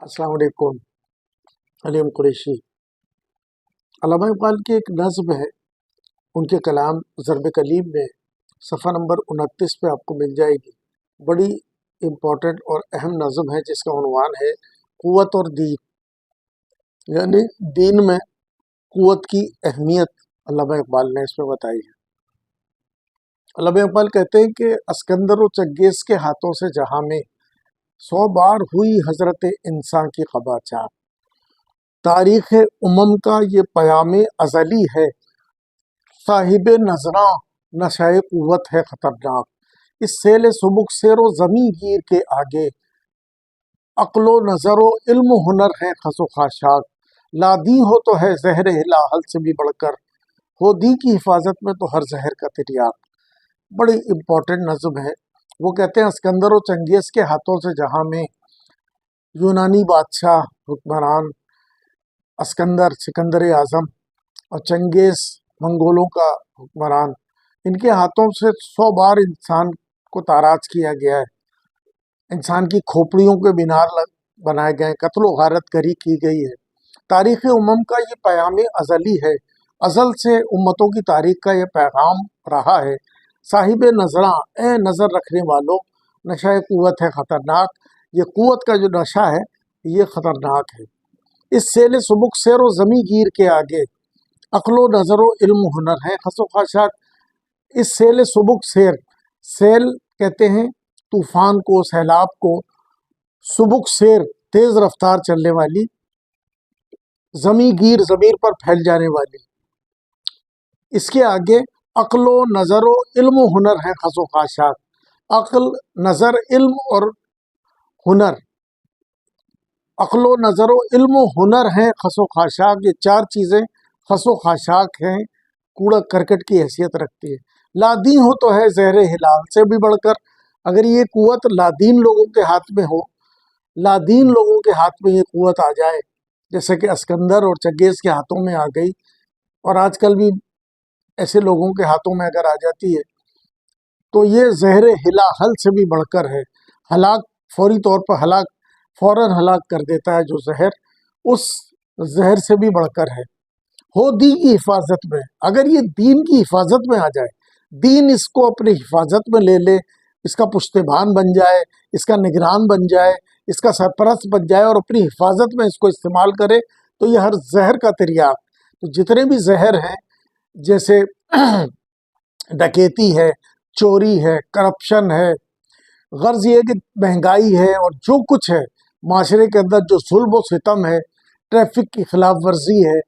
अस्सलाम वालेकुम। अलीम कुरैशी। अल्लामा इक़बाल की एक नज़्म है, उनके कलाम ज़र्ब कलीम में सफ़ा नंबर 29 पे आपको मिल जाएगी। बड़ी इम्पोर्टेंट और अहम नज़्म है जिसका उन्वान है क़ुव्वत और दीन, यानी दीन में क़ुव्वत की अहमियत अल्लामा इक़बाल ने इसमें बताई है। अल्लामा इक़बाल कहते हैं कि अस्कंदर व चंगेज़ के हाथों से जहाँ में 100 बार हुई हज़रत इंसान की क़बा चाक। तारीख़ उमम का ये पयाम अज़ली है, साहिब नज़रां नशाए क़ुव्वत है ख़तरनाक। इस सेल सुबुक सेरो ज़मी गिर के आगे, अक्लो नज़रो इल्म हुनर है खसो खाशाक। लादी हो तो है जहर हिलाहल से भी बढ़कर, हो दी की हिफाजत में तो हर जहर का तिर्याक। बड़ी इम्पोर्टेंट नज़्म है। वो कहते हैं अस्कंदर और चंगेज़ के हाथों से जहाँ में यूनानी बादशाह हुक्मरान अस्कंदर सिकंदर आज़म और चंगेज़ मंगोलों का हुक्मरान, इनके हाथों से 100 बार इंसान को ताराज किया गया है। इंसान की खोपड़ियों के मीनार बनाए गए, कत्ल गारत गरी की गई है। तारीख़ उमम का ये पयाम अज़ली है, अज़ल से उम्मतों की तारीख़ का ये पैगाम रहा है। साहिब नज़रां, ए नज़र रखने वालों, नशाए क़ुव्वत है ख़तरनाक। ये क़ुव्वत का जो नशा है ये ख़तरनाक है। इस सेल सुबुक सैरो ज़मी गिर के आगे, अक्लो नज़रो इल्म हुनर है खसो खाशाक। इस सेल सुबुक सैर, सेल कहते हैं तूफ़ान को, सैलाब को, सुबुक सैर तेज़ रफ्तार चलने वाली, ज़मी गिर ज़मीर पर फैल जाने वाली। इसके आगे अक्लो नज़रो इल्म हुनर है खसो खाशाक। अक्ल, नज़र, इल्म और हुनर, अक्लो नज़रो इल्म हुनर है खसो खाशाक। ये चार चीज़ें खसो खाशाक हैं, कूड़ा करकट की हैसियत रखती है। लादी हो तो है ज़हर हिलाल से भी बढ़कर। अगर ये क़ुव्वत लादीन लोगों के हाथ में हो, लादीन लोगों के हाथ में ये क़ुव्वत आ जाए, जैसे कि अस्कंदर और चंगेज़ के हाथों में आ गई, और आजकल भी ऐसे लोगों के हाथों में अगर आ जाती है तो ये ज़हर हिलाहल से भी बढ़कर है। हलाक, फौरी तौर पर हलाक, फ़ौरन हलाक कर देता है जो ज़हर, उस ज़हर से भी बढ़कर है। हो दी की हिफाजत में, अगर ये दीन की हिफाजत में आ जाए, दीन इसको अपनी हिफाजत में ले ले, इसका पुश्तबान बन जाए, इसका निगरान बन जाए, इसका सरपरस्त बन जाए और अपनी हिफाजत में इसको इस्तेमाल करे, तो ये हर जहर का तिर्याक। तो जितने भी जहर हैं, जैसे डकैती है, चोरी है, करप्शन है, गर्ज ये कि महंगाई है, और जो कुछ है माशरे के अंदर, जो जुल्म व सितम है, ट्रैफिक की खिलाफ वर्जी है,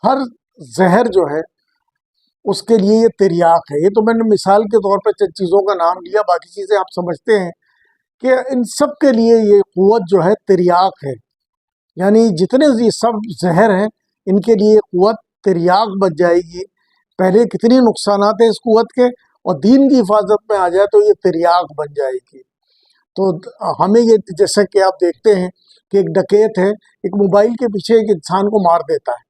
हर जहर जो है उसके लिए ये तिर्याक है। ये तो मैंने मिसाल के तौर पर चंद चीज़ों का नाम लिया, बाकी चीज़ें आप समझते हैं कि इन सब के लिए ये क़ुव्वत जो है तिर्याक है। यानी जितने ये सब जहर हैं, इनके लिए क़ुव्वत तिर्याक बच जाएगी। पहले कितनी नुकसानात हैं इस क़ुव्वत के, और दीन की हिफाजत में आ जाए तो ये तिर्याक बन जाएगी। तो हमें ये, जैसे कि आप देखते हैं कि एक डकैत है, एक मोबाइल के पीछे एक इंसान को मार देता है,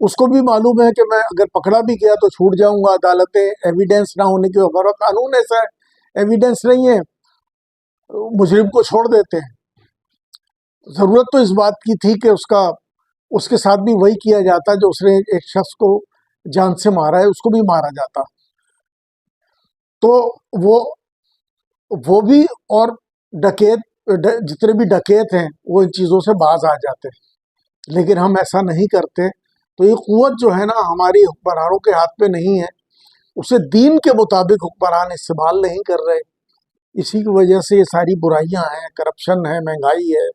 उसको भी मालूम है कि मैं अगर पकड़ा भी गया तो छूट जाऊंगा, अदालतें एविडेंस ना होने की वजह, कानून ऐसा है, एविडेंस नहीं है, मुजरिम को छोड़ देते हैं। ज़रूरत तो इस बात की थी कि उसके साथ भी वही किया जाता जो उसने एक शख्स को जान से मारा है, उसको भी मारा जाता, तो वो भी, और डकैत, जितने भी डकैत हैं वो इन चीज़ों से बाज आ जाते हैं। लेकिन हम ऐसा नहीं करते। तो ये क़ुव्वत जो है ना, हमारी हुक्मरानों के हाथ में नहीं है, उसे दीन के मुताबिक हुक्मरान इस्तेमाल नहीं कर रहे। इसी की वजह से ये सारी बुराइयां हैं, करप्शन है, महंगाई है,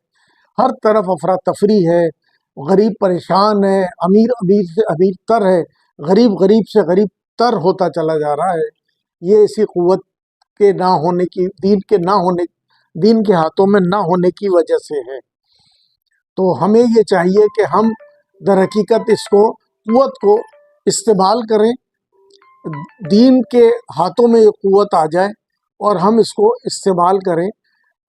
हर तरफ अफरा तफरी है, गरीब परेशान है, अमीर अमीर से अमीर तर है, गरीब गरीब से गरीब तर होता चला जा रहा है। ये इसी क़ुव्वत के ना होने की, दीन के हाथों में ना होने की वजह से है। तो हमें ये चाहिए कि हम दर हकीकत इसको, क़ुव्वत को इस्तेमाल करें, दीन के हाथों में ये क़ुव्वत आ जाए और हम इसको इस्तेमाल करें,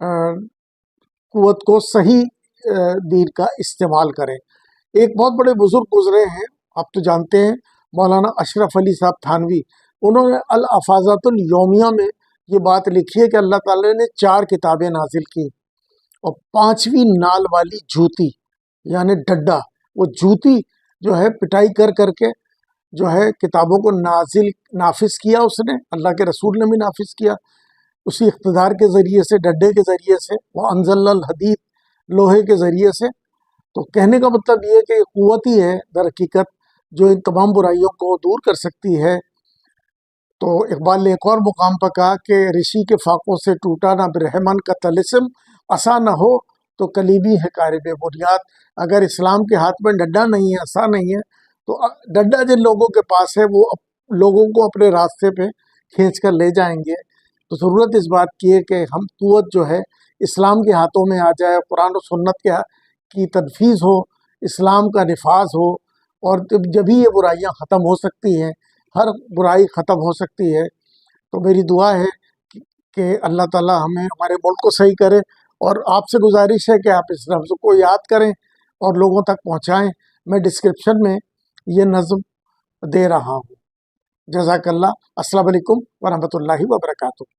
क़ुव्वत को सही दीन का इस्तेमाल करें। एक बहुत बड़े बुज़ुर्ग गुज़रे हैं, आप तो जानते हैं, मौलाना अशरफ अली साहब थानवी। उन्होंने अल अफ़ाज़ातुल यौमिया में ये बात लिखी है कि अल्लाह ताला ने 4 किताबें नाजिल की, اور 5ویں نال والی جوتی یعنی ڈڈا، وہ جوتی جو ہے پٹائی کر کر کے جو ہے کتابوں کو نافذ کیا اس نے، اللہ کے رسول نے بھی نافذ کیا اسی اقتدار کے ذریعے سے، ڈڈے کے ذریعے سے، وہ انزل الحدید، لوہے کے ذریعے سے۔ تو کہنے کا مطلب یہ کہ قوت ہی ہے در حقیقت جو ان تمام برائیوں کو دور کر سکتی ہے۔ تو اقبال نے ایک اور مقام پر کہا کہ رشی کے فاقوں سے ٹوٹا نہ برہمن کا طلسم، عصا نہ ہو تو کلیمی ہے قارب بنیاد۔ اگر اسلام کے ہاتھ میں ڈنڈا نہیں ہے، عصا نہیں ہے، تو ڈنڈا جن لوگوں کے پاس ہے وہ لوگوں کو اپنے راستے پہ کھینچ کر لے جائیں گے۔ تو ضرورت اس بات کی ہے کہ ہم قوت جو ہے اسلام کے ہاتھوں میں آ جائے، قرآن و سنت کی تنفیذ ہو، اسلام کا نفاذ ہو، اور جبھی یہ برائیاں ختم ہو سکتی ہیں، ہر برائی ختم ہو سکتی ہے۔ تو میری دعا ہے کہ اللہ تعالی ہمیں ہمارے ملک کو صحیح کرے، اور آپ سے گزارش ہے کہ آپ اس لفظ کو یاد کریں اور لوگوں تک پہنچائیں۔ میں ڈسکرپشن میں یہ نظم دے رہا ہوں۔ جزاک اللہ۔ السلام علیکم ورحمۃ اللہ وبرکاتہ۔